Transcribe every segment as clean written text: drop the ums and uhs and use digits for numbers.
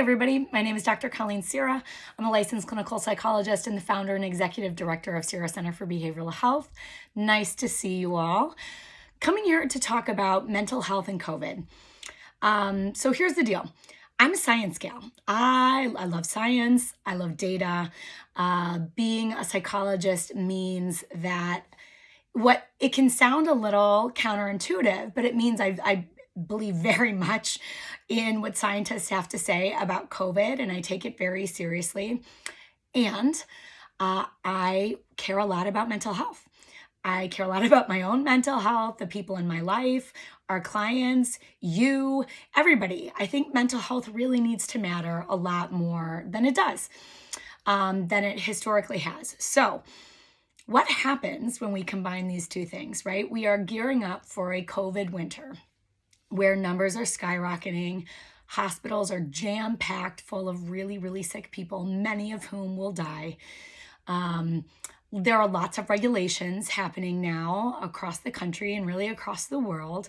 everybody. My name is Dr. Colleen Sierra. I'm a licensed clinical psychologist and the founder and executive director of Sierra Center for Behavioral Health. Nice to see you all. Coming here to talk about mental health and COVID. So here's the deal. I'm a science gal. I love science. I love data. Being a psychologist means that what it can sound a little counterintuitive, but it means I believe very much in what scientists have to say about COVID, and I take it very seriously. And I care a lot about mental health. I care a lot about my own mental health, the people in my life, our clients, you, everybody. I think mental health really needs to matter a lot more than it does, than it historically has. So what happens when we combine these two things, right? We are gearing up for a COVID winter where numbers are skyrocketing. Hospitals are jam-packed full of really, really sick people, many of whom will die. There are lots of regulations happening now across the country and really across the world.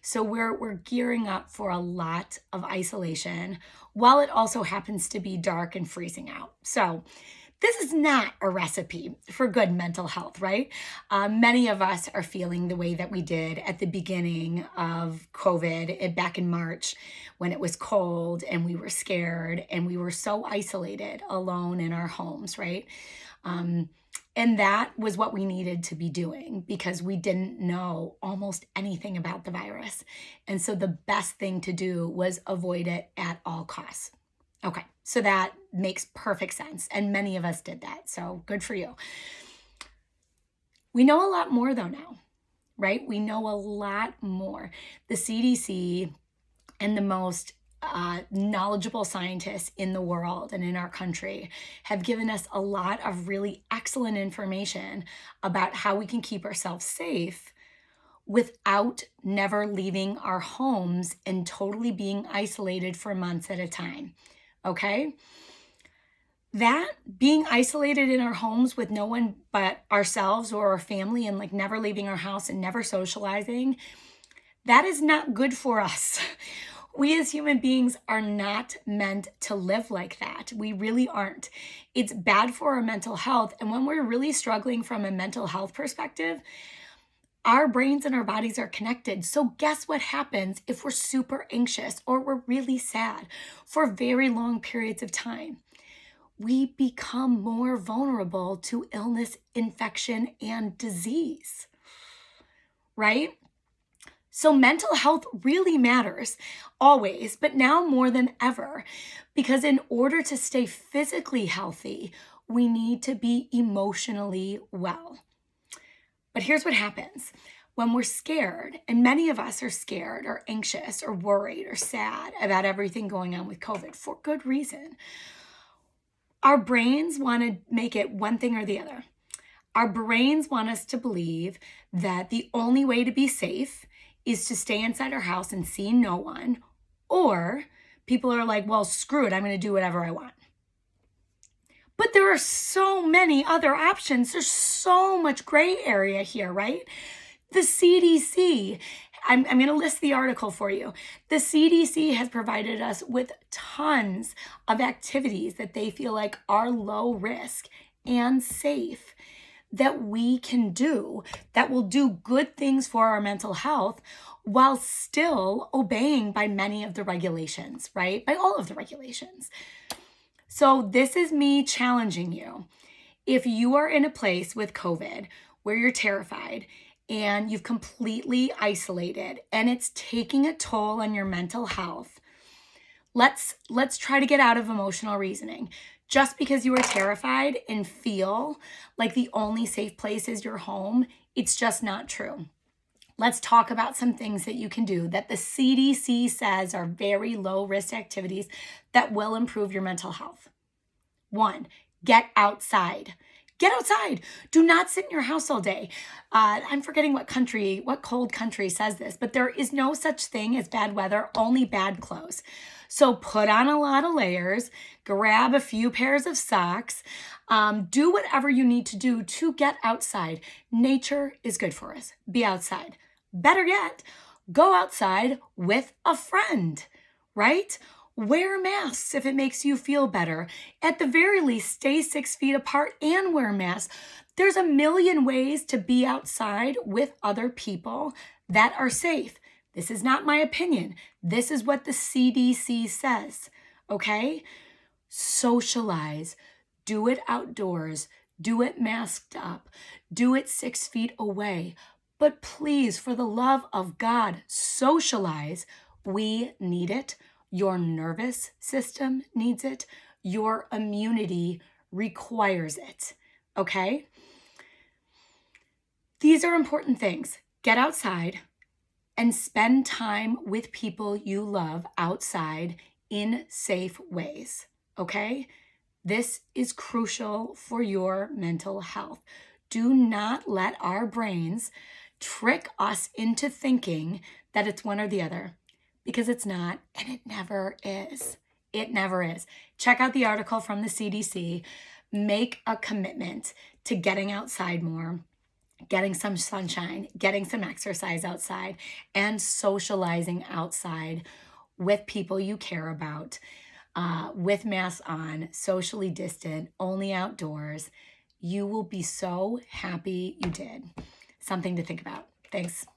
So we're gearing up for a lot of isolation, while it also happens to be dark and freezing out. So this is not a recipe for good mental health, right? Many of us are feeling the way that we did at the beginning of COVID back in March, when it was cold and we were scared and we were so isolated, alone in our homes, right? And that was what we needed to be doing because we didn't know almost anything about the virus. And so the best thing to do was avoid it at all costs. Okay, so that makes perfect sense. And many of us did that. So good for you. We know a lot more though now, right? We know a lot more. The CDC and the most knowledgeable scientists in the world and in our country have given us a lot of really excellent information about how we can keep ourselves safe without never leaving our homes and totally being isolated for months at a time. Okay? That being isolated in our homes with no one but ourselves or our family and like never leaving our house and never socializing, that is not good for us. We as human beings are not meant to live like that. We really aren't. It's bad for our mental health. And when we're really struggling from a mental health perspective, our brains and our bodies are connected. So guess what happens if we're super anxious or we're really sad for very long periods of time? We become more vulnerable to illness, infection, and disease, right? So mental health really matters always, but now more than ever, because in order to stay physically healthy, we need to be emotionally well. But here's what happens. When we're scared, and many of us are scared or anxious or worried or sad about everything going on with COVID for good reason, our brains want to make it one thing or the other. Our brains want us to believe that the only way to be safe is to stay inside our house and see no one, or people are like, well, screw it, I'm going to do whatever I want. But there are so many other options. There's so much gray area here, right? The CDC, I'm going to list the article for you. The CDC has provided us with tons of activities that they feel like are low risk and safe that we can do that will do good things for our mental health while still obeying by many of the regulations, right? By all of the regulations. So this is me challenging you. If you are in a place with COVID where you're terrified and you've completely isolated and it's taking a toll on your mental health, let's try to get out of emotional reasoning. Just because you are terrified and feel like the only safe place is your home, it's just not true. Let's talk about some things that you can do that the CDC says are very low risk activities that will improve your mental health. 1, get outside. Get outside. Do not sit in your house all day. I'm forgetting what cold country says this, but there is no such thing as bad weather, only bad clothes. So put on a lot of layers, grab a few pairs of socks, do whatever you need to do to get outside. Nature is good for us. Be outside. Better yet, go outside with a friend, right? Wear masks if it makes you feel better. At the very least, stay 6 feet apart and wear masks. There's a million ways to be outside with other people that are safe. This is not my opinion. This is what the CDC says, okay? Socialize. Do it outdoors. Do it masked up. Do it 6 feet away. But please, for the love of God, socialize. We need it. Your nervous system needs it. Your immunity requires it, okay? These are important things. Get outside and spend time with people you love outside in safe ways, okay? This is crucial for your mental health. Do not let our brains trick us into thinking that it's one or the other, because it's not, and it never is. It never is. Check out the article from the CDC. Make a commitment to getting outside more, getting some sunshine, getting some exercise outside, and socializing outside with people you care about, with masks on, socially distant, only outdoors. You will be so happy you did. Something to think about. Thanks.